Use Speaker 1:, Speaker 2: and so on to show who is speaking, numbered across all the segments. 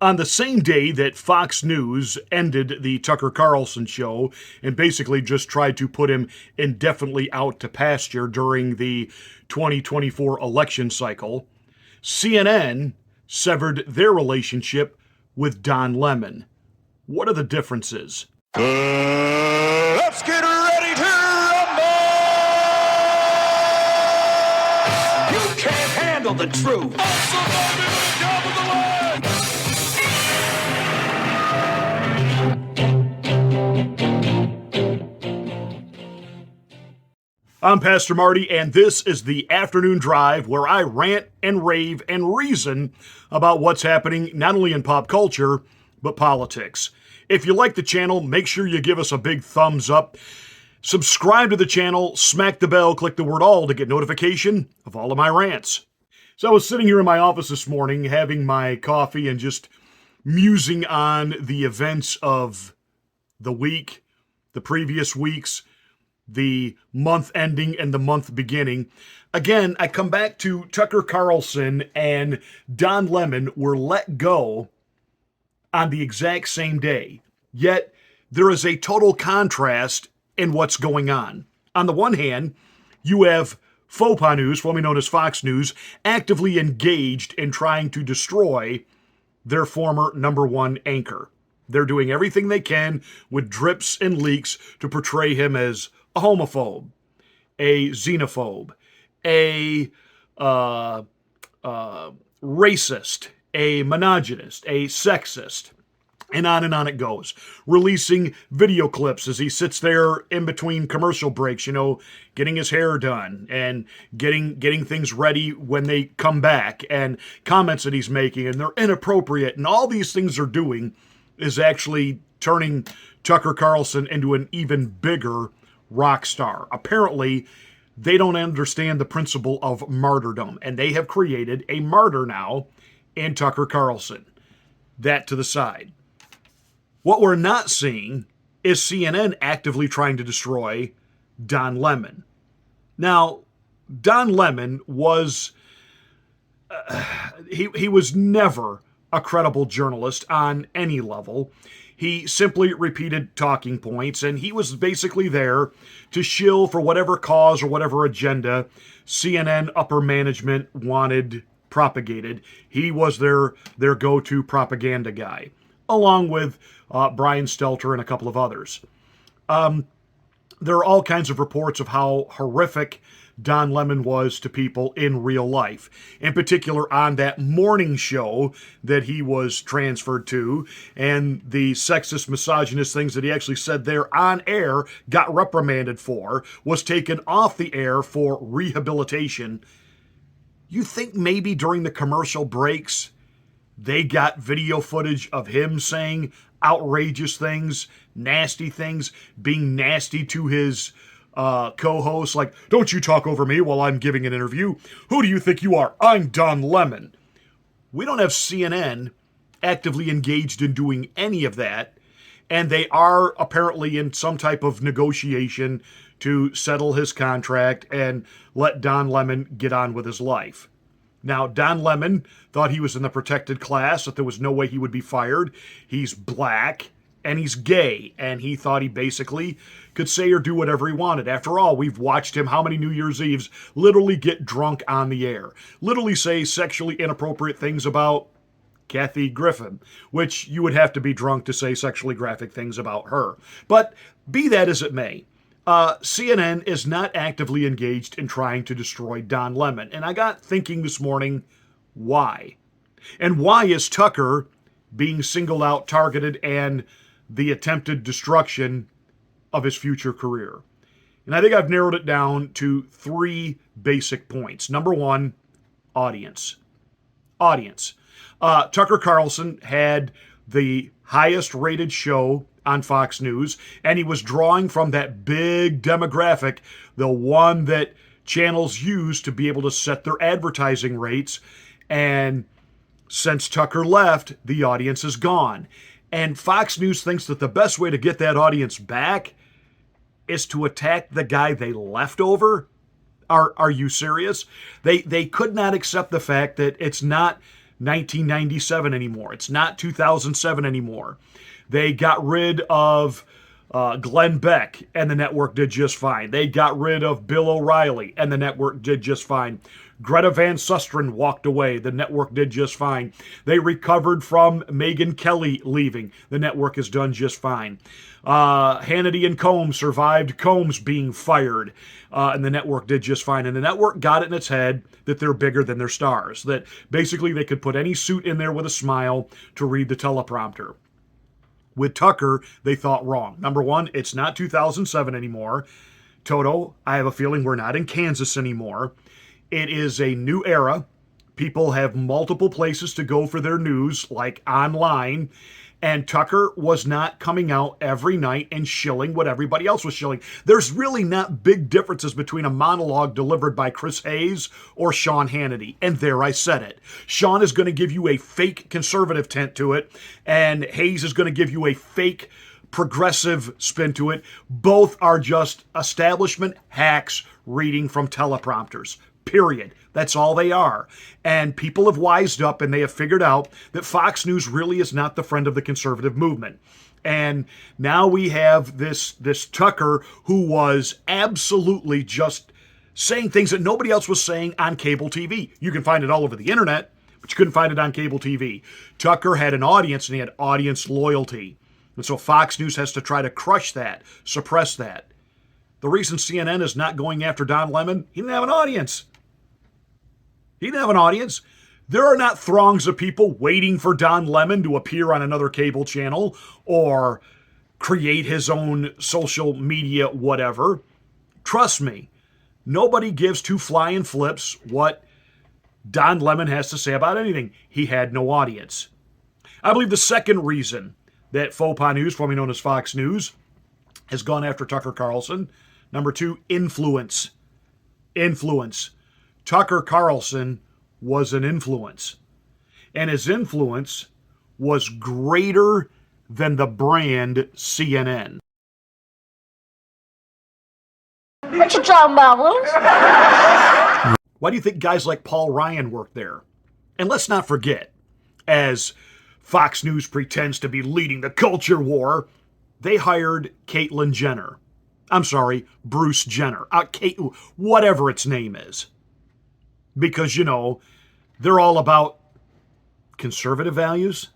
Speaker 1: On the same day that Fox News ended the Tucker Carlson show and basically just tried to put him indefinitely out to pasture during the 2024 election cycle, CNN severed their relationship with Don Lemon. What are the differences?
Speaker 2: Let's get ready to rumble! You can't handle the truth.
Speaker 1: I'm Pastor Marty, and this is the Afternoon Drive, where I rant and rave and reason about what's happening not only in pop culture, but politics. If you like the channel, make sure you give us a big thumbs up. Subscribe to the channel, smack the bell, click the word all to get notification of all of my rants. So I was sitting here in my office this morning having my coffee and just musing on the events of the week, the previous weeks, the month ending and the month beginning. Again, I come back to Tucker Carlson and Don Lemon were let go on the exact same day. Yet there is a total contrast in what's going on. On the one hand, you have FOPA News, formerly known as Fox News, actively engaged in trying to destroy their former number one anchor. They're doing everything they can with drips and leaks to portray him as a homophobe, a xenophobe, a racist, a misogynist, a sexist, and on it goes. Releasing video clips as he sits there in between commercial breaks, getting his hair done and getting things ready when they come back, and comments that he's making, and they're inappropriate, and all these things they're doing is actually turning Tucker Carlson into an even bigger rock star. Apparently, they don't understand the principle of martyrdom, and they have created a martyr now in Tucker Carlson. That to the side. What we're not seeing is CNN actively trying to destroy Don Lemon. Now, Don Lemon was he was never a credible journalist on any level. He simply repeated talking points, and he was basically there to shill for whatever cause or whatever agenda CNN upper management wanted propagated. He was their go-to propaganda guy, along with Brian Stelter and a couple of others. There are all kinds of reports of how horrific Don Lemon was to people in real life. In particular, on that morning show that he was transferred to, and the sexist, misogynist things that he actually said there on air, got reprimanded for, was taken off the air for rehabilitation. You think maybe during the commercial breaks, they got video footage of him saying outrageous things, nasty things, being nasty to his co-host, like, don't you talk over me while I'm giving an interview. Who do you think you are? I'm Don Lemon. We don't have CNN actively engaged in doing any of that, and they are apparently in some type of negotiation to settle his contract and let Don Lemon get on with his life. Now, Don Lemon thought he was in the protected class, that there was no way he would be fired. He's black, and he's gay, and he thought he basically could say or do whatever he wanted. After all, we've watched him how many New Year's Eves literally get drunk on the air, literally say sexually inappropriate things about Kathy Griffin, which you would have to be drunk to say sexually graphic things about her. But be that as it may, CNN is not actively engaged in trying to destroy Don Lemon. And I got thinking this morning, why? And why is Tucker being singled out, targeted, and the attempted destruction of his future career? And I think I've narrowed it down to three basic points. Number one, audience. Tucker Carlson had the highest rated show on Fox News, and he was drawing from that big demographic, the one that channels use to be able to set their advertising rates. And since Tucker left, the audience is gone. And Fox News thinks that the best way to get that audience back is to attack the guy they left over? Are you serious? They could not accept the fact that it's not 1997 anymore. It's not 2007 anymore. They got rid of Glenn Beck, and the network did just fine. They got rid of Bill O'Reilly, and the network did just fine. Greta Van Susteren walked away. The network did just fine. They recovered from Megyn Kelly leaving. The network has done just fine. Hannity and Combs survived Combs being fired, and the network did just fine. And the network got it in its head that they're bigger than their stars, that basically they could put any suit in there with a smile to read the teleprompter. With Tucker, they thought wrong. Number one, it's not 2007 anymore. Toto, I have a feeling we're not in Kansas anymore. It is a new era. People have multiple places to go for their news, like online. And Tucker was not coming out every night and shilling what everybody else was shilling. There's really not big differences between a monologue delivered by Chris Hayes or Sean Hannity. And there I said it. Sean is going to give you a fake conservative tint to it, and Hayes is going to give you a fake progressive spin to it. Both are just establishment hacks reading from teleprompters. Period. That's all they are. And people have wised up and they have figured out that Fox News really is not the friend of the conservative movement. And now we have this Tucker who was absolutely just saying things that nobody else was saying on cable TV. You can find it all over the internet, but you couldn't find it on cable TV. Tucker had an audience and he had audience loyalty. And so Fox News has to try to crush that, suppress that. The reason CNN is not going after Don Lemon, he didn't have an audience. He didn't have an audience. There are not throngs of people waiting for Don Lemon to appear on another cable channel or create his own social media whatever. Trust me, nobody gives two flying flips what Don Lemon has to say about anything. He had no audience. I believe the second reason that Faux Pas News, formerly known as Fox News, has gone after Tucker Carlson. Number two, influence. Influence. Tucker Carlson was an influence. And his influence was greater than the brand CNN.
Speaker 3: What you talking about, Willis?
Speaker 1: Why do you think guys like Paul Ryan worked there? And let's not forget, as Fox News pretends to be leading the culture war, they hired Caitlyn Jenner. I'm sorry, Bruce Jenner. Kate, whatever its name is. Because, you know, they're all about conservative values,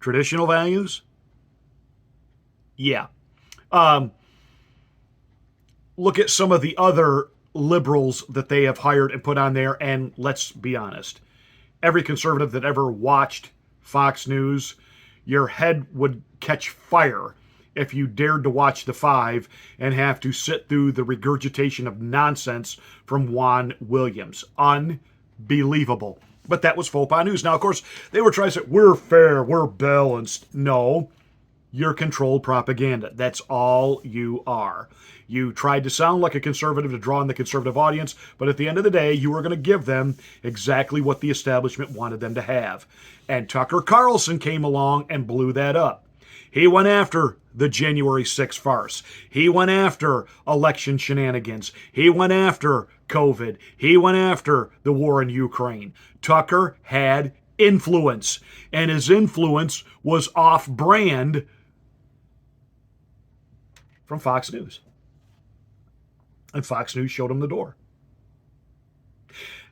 Speaker 1: traditional values. Yeah. Look at some of the other liberals that they have hired and put on there, and let's be honest. Every conservative that ever watched Fox News, your head would catch fire if you dared to watch The Five and have to sit through the regurgitation of nonsense from Juan Williams. Unbelievable. But that was Faux Pas News. Now, of course, they were trying to say, we're fair, we're balanced. No, you're controlled propaganda. That's all you are. You tried to sound like a conservative to draw in the conservative audience, but at the end of the day, you were going to give them exactly what the establishment wanted them to have. And Tucker Carlson came along and blew that up. He went after the January 6th farce. He went after election shenanigans. He went after COVID. He went after the war in Ukraine. Tucker had influence, and his influence was off-brand from Fox News. And Fox News showed him the door.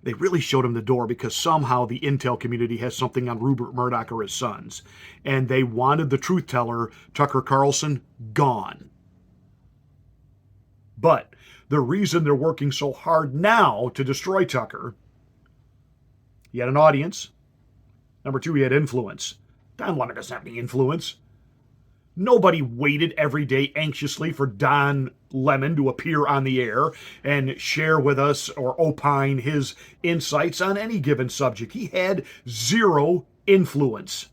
Speaker 1: They really showed him the door because somehow the intel community has something on Rupert Murdoch or his sons. And they wanted the truth teller, Tucker Carlson, gone. But the reason they're working so hard now to destroy Tucker, he had an audience. Number two, he had influence. Don Lemon doesn't have any influence. Nobody waited every day anxiously for Don Lemon to appear on the air and share with us or opine his insights on any given subject. He had zero influence.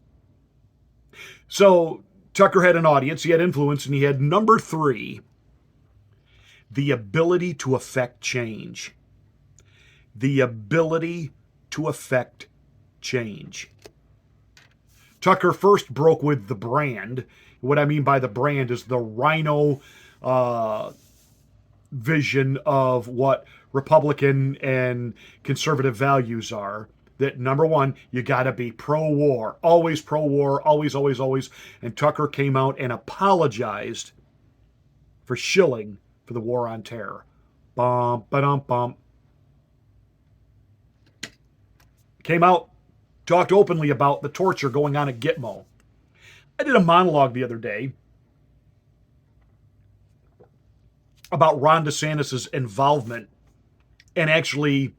Speaker 1: So Tucker had an audience, he had influence, and he had number three, the ability to affect change. The ability to affect change. Tucker first broke with the brand. What I mean by the brand is the Rhino vision of what Republican and conservative values are. that, number one, you got to be pro-war, always pro-war, always, always, always. And Tucker came out and apologized for shilling for the war on terror. Bum, ba-dum, bum. Came out, talked openly about the torture going on at Gitmo. I did a monologue the other day about Ron DeSantis' involvement and actually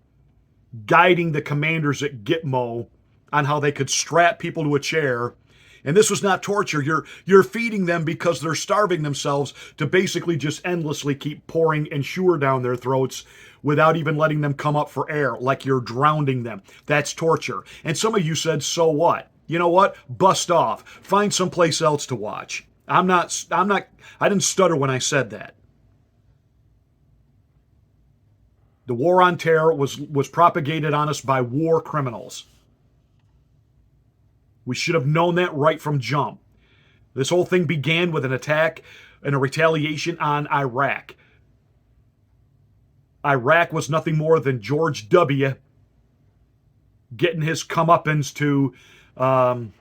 Speaker 1: guiding the commanders at Gitmo on how they could strap people to a chair. And this was not torture. You're feeding them because they're starving themselves to basically just endlessly keep pouring Ensure down their throats without even letting them come up for air, like you're drowning them. That's torture. And some of you said, so what? You know what? Bust off. Find someplace else to watch. I didn't stutter when I said that. The war on terror was propagated on us by war criminals. We should have known that right from jump. This whole thing began with an attack and a retaliation on Iraq. Iraq was nothing more than George W. getting his comeuppance to Saddam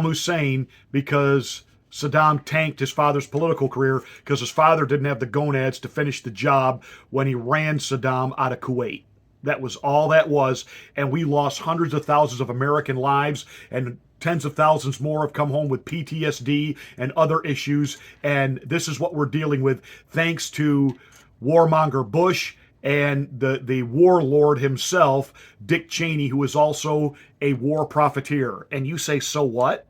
Speaker 1: Hussein because Saddam tanked his father's political career because his father didn't have the gonads to finish the job when he ran Saddam out of Kuwait. That was all that was, and we lost hundreds of thousands of American lives, and tens of thousands more have come home with PTSD and other issues, and this is what we're dealing with thanks to warmonger Bush and the warlord himself, Dick Cheney, who is also a war profiteer. And you say, so what?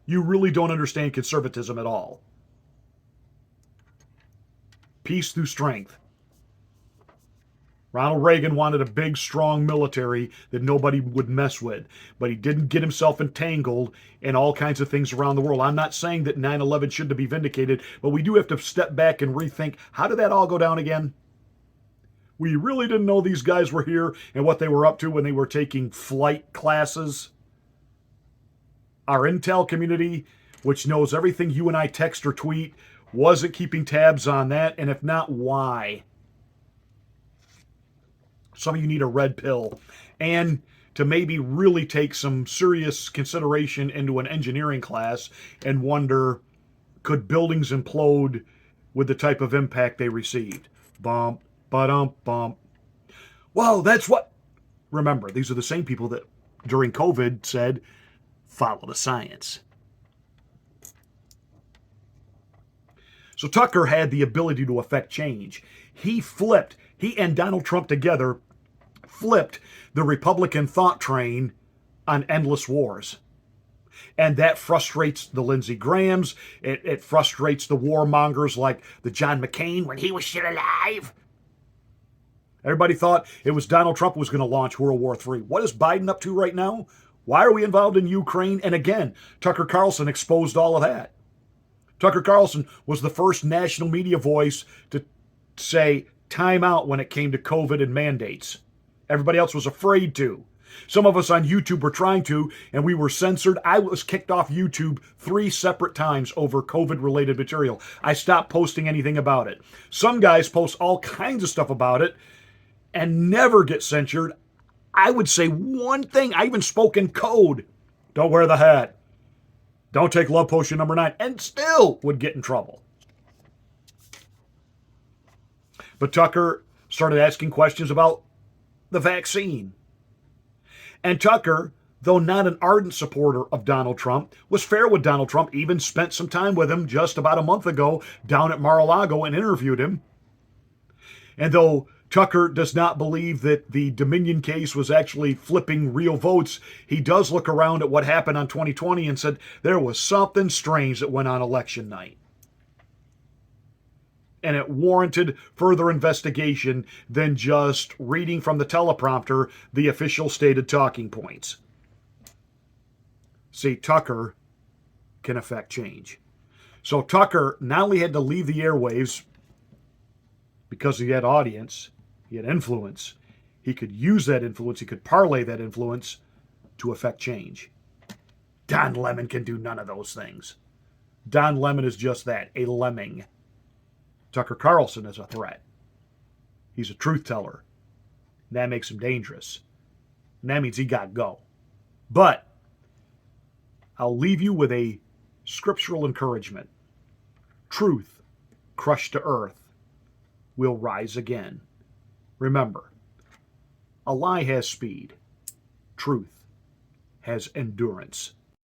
Speaker 1: You really don't understand conservatism at all. Peace through strength. Ronald Reagan wanted a big, strong military that nobody would mess with, but he didn't get himself entangled in all kinds of things around the world. I'm not saying that 9/11 shouldn't be vindicated, but we do have to step back and rethink, how did that all go down again? We really didn't know these guys were here and what they were up to when they were taking flight classes. Our intel community, which knows everything you and I text or tweet, wasn't keeping tabs on that, and if not, why? Some of you need a red pill, and to maybe really take some serious consideration into an engineering class and wonder, could buildings implode with the type of impact they received? Bump, ba-dum, bump. Well, that's what... Remember, these are the same people that during COVID said, follow the science. So Tucker had the ability to affect change. He and Donald Trump together flipped the Republican thought train on endless wars. And that frustrates the Lindsey Grahams. It frustrates the warmongers like the John McCain when he was still alive. Everybody thought it was Donald Trump who was going to launch World War III. What is Biden up to right now? Why are we involved in Ukraine? And again, Tucker Carlson exposed all of that. Tucker Carlson was the first national media voice to say time out when it came to COVID and mandates. Everybody else was afraid to. Some of us on YouTube were trying to, and we were censored. I was kicked off YouTube 3 separate times over COVID-related material. I stopped posting anything about it. Some guys post all kinds of stuff about it and never get censored. I would say one thing. I even spoke in code. Don't wear the hat. Don't take love potion number 9. And still would get in trouble. But Tucker started asking questions about the vaccine. And Tucker, though not an ardent supporter of Donald Trump, was fair with Donald Trump, even spent some time with him just about a month ago down at Mar-a-Lago and interviewed him. And though Tucker does not believe that the Dominion case was actually flipping real votes, he does look around at what happened on 2020 and said there was something strange that went on election night. And it warranted further investigation than just reading from the teleprompter the official stated talking points. See, Tucker can affect change. So Tucker not only had to leave the airwaves because he had audience, he had influence, he could use that influence, he could parlay that influence to affect change. Don Lemon can do none of those things. Don Lemon is just that, a lemming. Tucker Carlson is a threat. He's a truth teller. That makes him dangerous. And that means he got to go. But I'll leave you with a scriptural encouragement. Truth, crushed to earth, will rise again. Remember, a lie has speed. Truth has endurance.